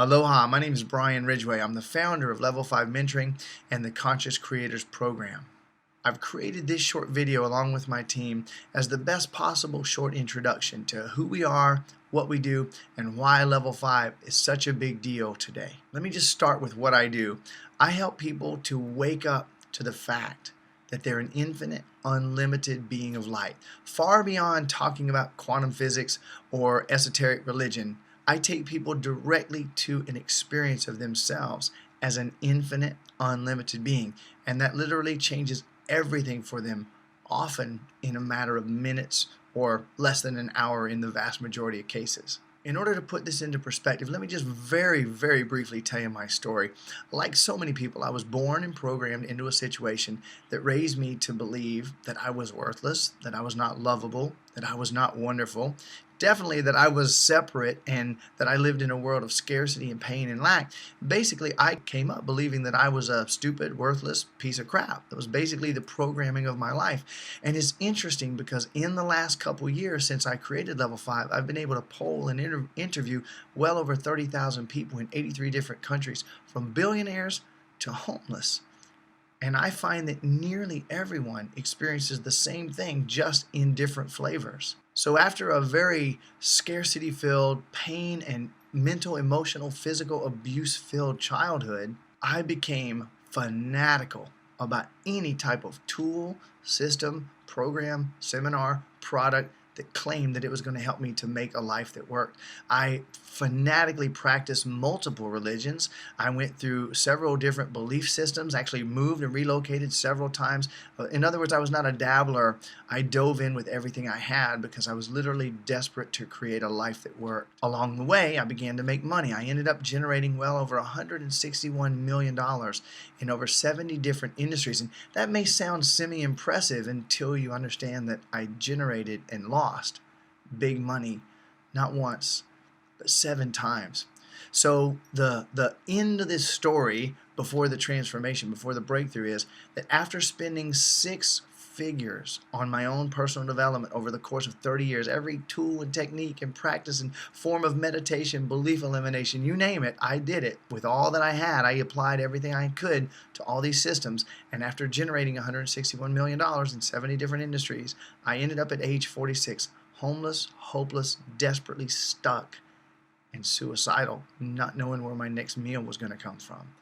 Aloha, my name is Brian Ridgway. I'm the founder of Level 5 Mentoring and the Conscious Creators Program. I've created this short video along with my team as the best possible short introduction to who we are, what we do, and why Level 5 is such a big deal today. Let me just start with what I do. I help people to wake up to the fact that they're an infinite, unlimited being of light. Far beyond talking about quantum physics or esoteric religion, I take people directly to an experience of themselves as an infinite, unlimited being. And that literally changes everything for them, often in a matter of minutes or less than an hour in the vast majority of cases. In order to put this into perspective, let me just very briefly tell you my story. Like so many people, I was born and programmed into a situation that raised me to believe that I was worthless, that I was not lovable, that I was not wonderful, definitely that I was separate, and that I lived in a world of scarcity and pain and lack. Basically, I came up believing that I was a stupid, worthless piece of crap. That was basically the programming of my life. And it's interesting because in the last couple years since I created Level 5, I've been able to poll and interview well over 30,000 people in 83 different countries, from billionaires to homeless. And I find that nearly everyone experiences the same thing, just in different flavors. So after a very scarcity-filled, pain and mental, emotional, physical abuse-filled childhood, I became fanatical about any type of tool, system, program, seminar, product that claimed that it was going to help me to make a life that worked. I fanatically practiced multiple religions. I went through several different belief systems, actually moved and relocated several times. In other words, I was not a dabbler. I dove in with everything I had because I was literally desperate to create a life that worked. Along the way, I began to make money. I ended up generating well over $161 million in over 70 different industries. And that may sound semi-impressive until you understand that I generated and lost big money, not once, but 7 times. So the end of this story before the transformation, before the breakthrough, is that after spending 6 figures on my own personal development over the course of 30 years, every tool and technique and practice and form of meditation, belief elimination, you name it, I did it. With all that I had, I applied everything I could to all these systems. And after generating $161 million in 70 different industries, I ended up at age 46, homeless, hopeless, desperately stuck, and suicidal, not knowing where my next meal was going to come from.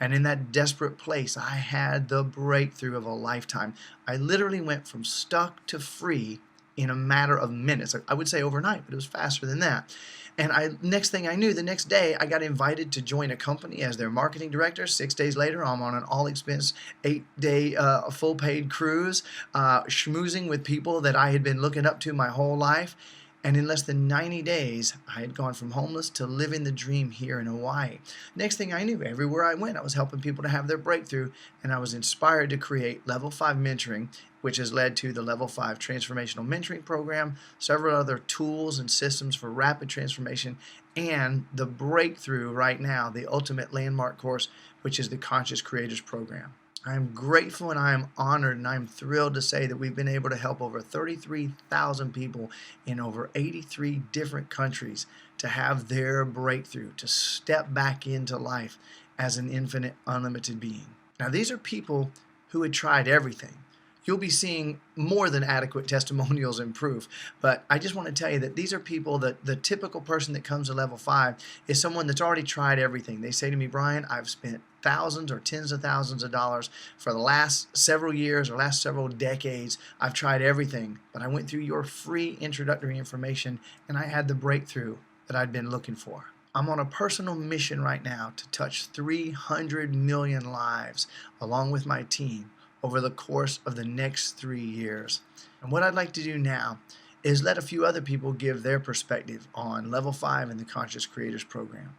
And in that desperate place, I had the breakthrough of a lifetime. I literally went from stuck to free in a matter of minutes. I would say overnight, but it was faster than that. And next thing I knew, the next day, I got invited to join a company as their marketing director. 6 days later, I'm on an all-expense 8-day full-paid cruise, schmoozing with people that I had been looking up to my whole life. And in less than 90 days, I had gone from homeless to living the dream here in Hawaii. Next thing I knew, everywhere I went, I was helping people to have their breakthrough, and I was inspired to create Level 5 Mentoring, which has led to the Level 5 Transformational Mentoring Program, several other tools and systems for rapid transformation, and the breakthrough right now, the ultimate landmark course, which is the Conscious Creators Program. I am grateful and I am honored and I am thrilled to say that we've been able to help over 33,000 people in over 83 different countries to have their breakthrough, to step back into life as an infinite, unlimited being. Now, these are people who had tried everything. You'll be seeing more than adequate testimonials and proof. But I just want to tell you that these are people that the typical person that comes to Level 5 is someone that's already tried everything. They say to me, Brian, I've spent thousands or tens of thousands of dollars for the last several years or last several decades. I've tried everything, but I went through your free introductory information and I had the breakthrough that I'd been looking for. I'm on a personal mission right now to touch 300 million lives along with my team over the course of the next 3 years. And what I'd like to do now is let a few other people give their perspective on Level 5 in the Conscious Creators Program.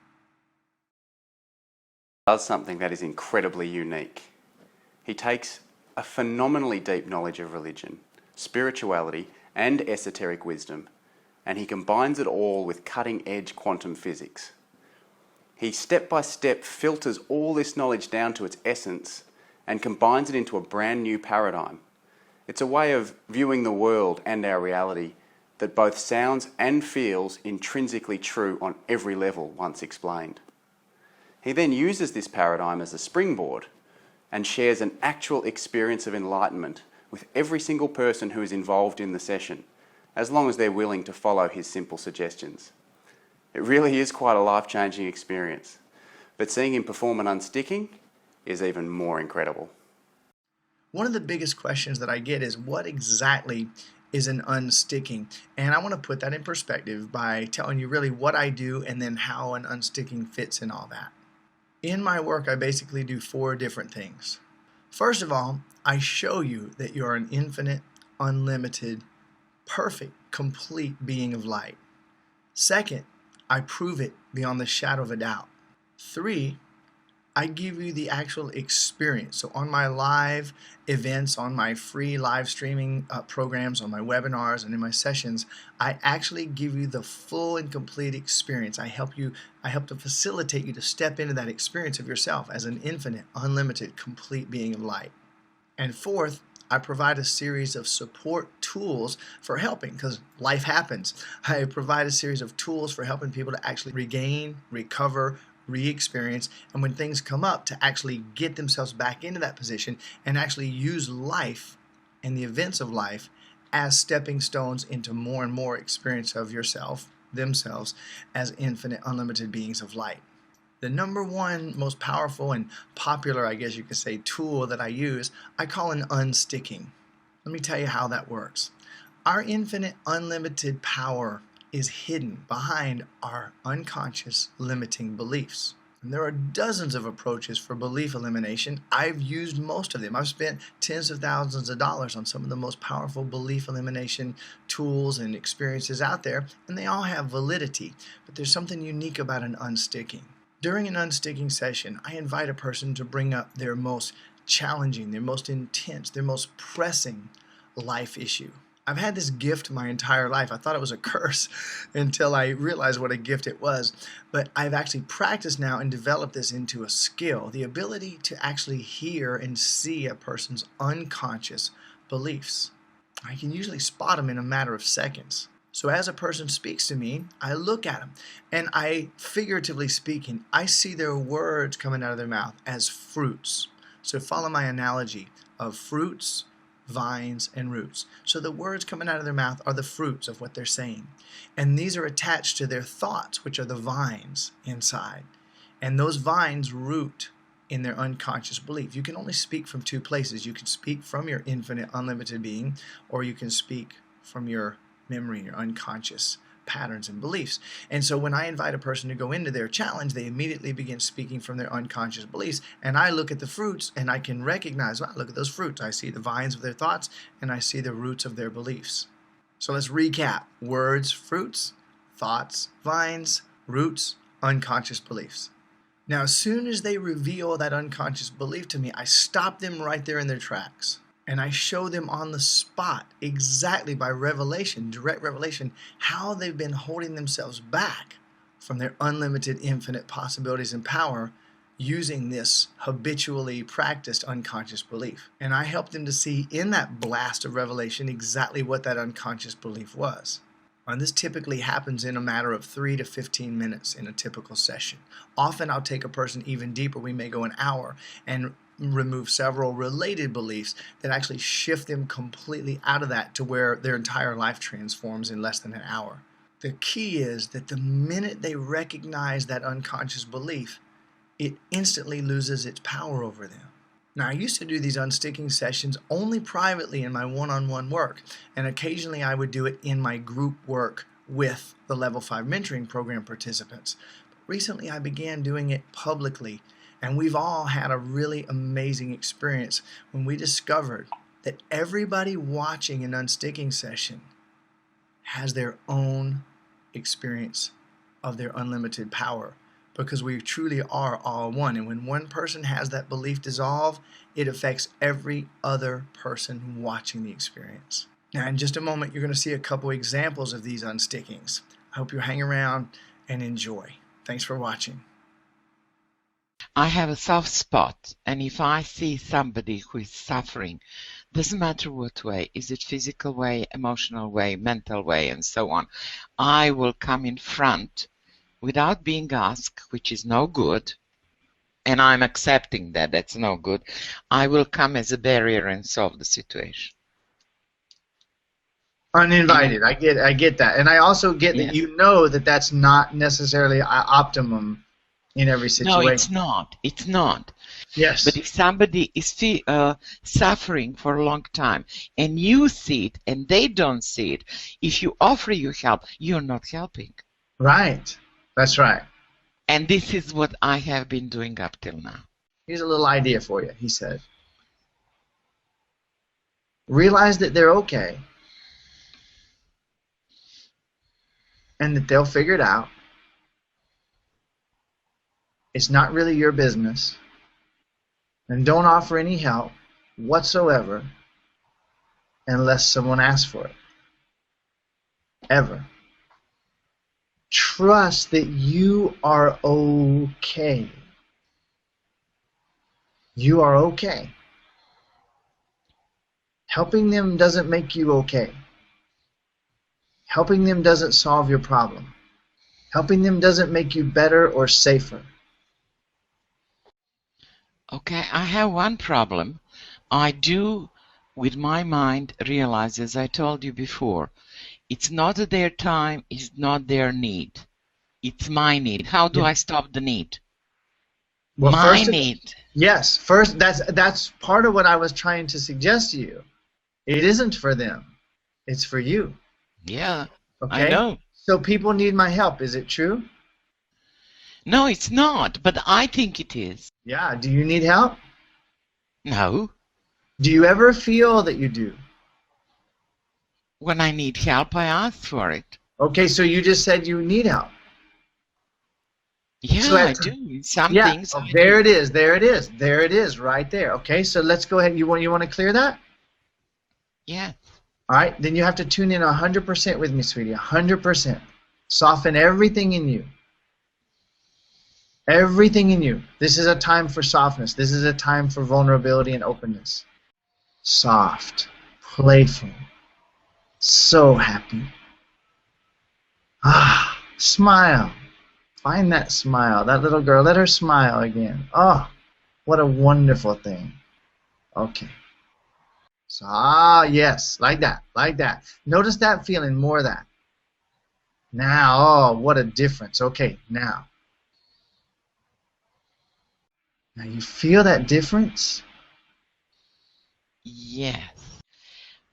Does something that is incredibly unique. He takes a phenomenally deep knowledge of religion, spirituality, and esoteric wisdom, and he combines it all with cutting-edge quantum physics. He step by step filters all this knowledge down to its essence and combines it into a brand new paradigm. It's a way of viewing the world and our reality that both sounds and feels intrinsically true on every level once explained. He then uses this paradigm as a springboard and shares an actual experience of enlightenment with every single person who is involved in the session, as long as they're willing to follow his simple suggestions. It really is quite a life-changing experience, but seeing him perform an unsticking is even more incredible. One of the biggest questions that I get is, what exactly is an unsticking? And I want to put that in perspective by telling you really what I do and then how an unsticking fits in all that. In my work, I basically do 4 different things. First of all, I show you that you're an infinite, unlimited, perfect, complete being of light. Second, I prove it beyond the shadow of a doubt. 3, I give you the actual experience. So on my live events, on my free live streaming programs, on my webinars, and in my sessions, I actually give you the full and complete experience. I help to facilitate you to step into that experience of yourself as an infinite, unlimited, complete being of light. And fourth, I provide a series of support tools for helping, because life happens. I provide a series of tools for helping people to actually regain, recover, re-experience, and when things come up, to actually get themselves back into that position and actually use life and the events of life as stepping stones into more and more experience of yourself, themselves, as infinite, unlimited beings of light. The number one most powerful and popular, I guess you could say, tool that I use, I call an unsticking. Let me tell you how that works. Our infinite, unlimited power is hidden behind our unconscious limiting beliefs. And there are dozens of approaches for belief elimination. I've used most of them. I've spent tens of thousands of dollars on some of the most powerful belief elimination tools and experiences out there, and they all have validity. But there's something unique about an unsticking. During an unsticking session, I invite a person to bring up their most challenging, their most intense, their most pressing life issue. I've had this gift my entire life. I thought it was a curse until I realized what a gift it was. But I've actually practiced now and developed this into a skill, the ability to actually hear and see a person's unconscious beliefs. I can usually spot them in a matter of seconds. So as a person speaks to me, I look at them, and I, figuratively speaking, I see their words coming out of their mouth as fruits. So follow my analogy of fruits, vines, and roots. So the words coming out of their mouth are the fruits of what they're saying. And these are attached to their thoughts, which are the vines inside. And those vines root in their unconscious belief. You can only speak from 2 places. You can speak from your infinite, unlimited being, or you can speak from your memory, your unconscious patterns and beliefs. And so when I invite a person to go into their challenge, they immediately begin speaking from their unconscious beliefs. And I look at the fruits and I can recognize, wow, look at those fruits. I see the vines of their thoughts and I see the roots of their beliefs. So let's recap. Words, fruits, thoughts, vines, roots, unconscious beliefs. Now, as soon as they reveal that unconscious belief to me, I stop them right there in their tracks. And I show them on the spot, exactly by revelation, direct revelation, how they've been holding themselves back from their unlimited, infinite possibilities and power using this habitually practiced unconscious belief. And I help them to see in that blast of revelation exactly what that unconscious belief was. And this typically happens in a matter of 3 to 15 minutes in a typical session. Often I'll take a person even deeper. We may go an hour and remove several related beliefs that actually shift them completely out of that to where their entire life transforms in less than an hour. The key is that the minute they recognize that unconscious belief, it instantly loses its power over them. Now, I used to do these unsticking sessions only privately in my one-on-one work, and occasionally I would do it in my group work with the Level 5 Mentoring Program participants. But recently I began doing it publicly, and we've all had a really amazing experience when we discovered that everybody watching an unsticking session has their own experience of their unlimited power, because we truly are all one. And when one person has that belief dissolve, it affects every other person watching the experience. Now, in just a moment, you're going to see a couple examples of these unstickings. I hope you hang around and enjoy. Thanks for watching. I have a soft spot, and if I see somebody who is suffering, doesn't matter what way, is it physical way, emotional way, mental way, and so on, I will come in front without being asked, which is no good, and I'm accepting that that's no good, I will come as a barrier and solve the situation. Uninvited. I get that, and I also get that Yes. you know that that's not necessarily optimum in every situation. No, it's not. It's not. Yes. But if somebody is suffering for a long time and you see it and they don't see it, if you offer you help, you're not helping. Right. That's right. And this is what I have been doing up till now. Here's a little idea for you, he said. Realize that they're okay and that they'll figure it out. It's not really your business. And don't offer any help whatsoever unless someone asks for it. Ever. Trust that you are okay. You are okay. Helping them doesn't make you okay. Helping them doesn't solve your problem. Helping them doesn't make you better or safer. Okay, I have one problem. I do, with my mind, realize, as I told you before, it's not their time, it's not their need. It's my need. How do I stop the need? Well, My first, need. yes, first that's part of what I was trying to suggest to you. It isn't for them. It's for you. Yeah, Okay? I know. So people need my help. Is it true? No, it's not, but I think it is. Yeah. Do you need help? No. Do you ever feel that you do? When I need help, I ask for it. Okay, so you just said you need help. Yeah, So I do. In some Yeah. things, Oh, I there do. it is. There it is. There it is. Right there. Okay. So let's go ahead. You want to clear that? Yeah. All right. Then you have to tune in 100% with me, sweetie. 100%. Soften everything in you. Everything in you. This is a time for softness. This is a time for vulnerability and openness. Soft, playful, so happy. Ah, smile. Find that smile. That little girl, let her smile again. Oh, what a wonderful thing. Okay. So, yes, like that, like that. Notice that feeling, more of that. Now, oh, what a difference. Okay, now. Now you feel that difference? Yes.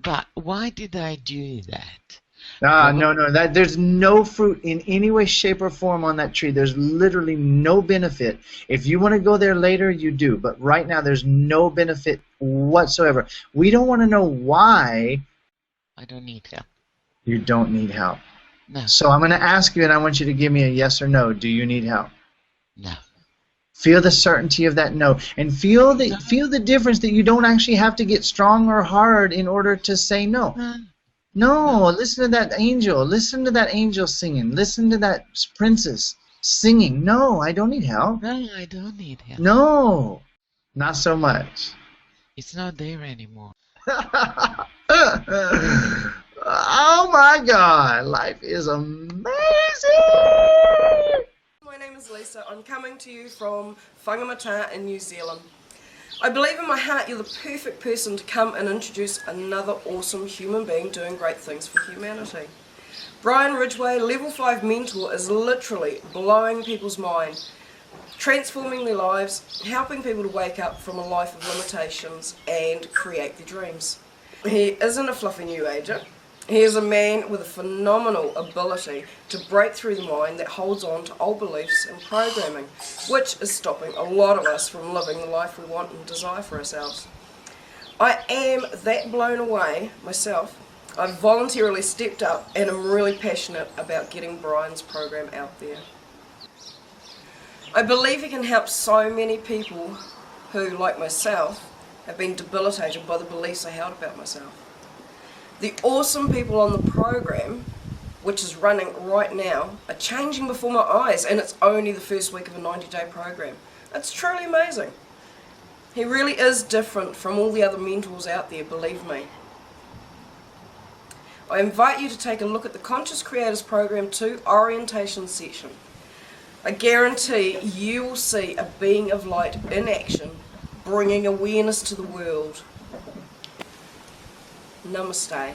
But why did I do that? No. There's no fruit in any way, shape, or form on that tree. There's literally no benefit. If you want to go there later, you do. But right now, there's no benefit whatsoever. We don't want to know why I don't need help. you don't need help. No. So I'm going to ask you, and I want you to give me a yes or no. Do you need help? No. Feel the certainty of that no, and feel the difference that you don't actually have to get strong or hard in order to say no. No, listen to that angel. Listen to that angel singing. Listen to that princess singing. No, I don't need help. No, I don't need help. No, not so much. It's not there anymore. Oh my God, life is amazing. My name is Lisa. I'm coming to you from Whangamata in New Zealand. I believe in my heart you're the perfect person to come and introduce another awesome human being doing great things for humanity. Brian Ridgway, Level 5 Mentor, is literally blowing people's mind, transforming their lives, helping people to wake up from a life of limitations and create their dreams. He isn't a fluffy new ager. He is a man with a phenomenal ability to break through the mind that holds on to old beliefs and programming, which is stopping a lot of us from living the life we want and desire for ourselves. I am that blown away myself. I've voluntarily stepped up and am really passionate about getting Brian's program out there. I believe he can help so many people who, like myself, have been debilitated by the beliefs I held about myself. The awesome people on the program, which is running right now, are changing before my eyes, and it's only the first week of a 90-day program. It's truly amazing. He really is different from all the other mentors out there, believe me. I invite you to take a look at the Conscious Creators Program 2 orientation section. I guarantee you will see a being of light in action, bringing awareness to the world. Namaste.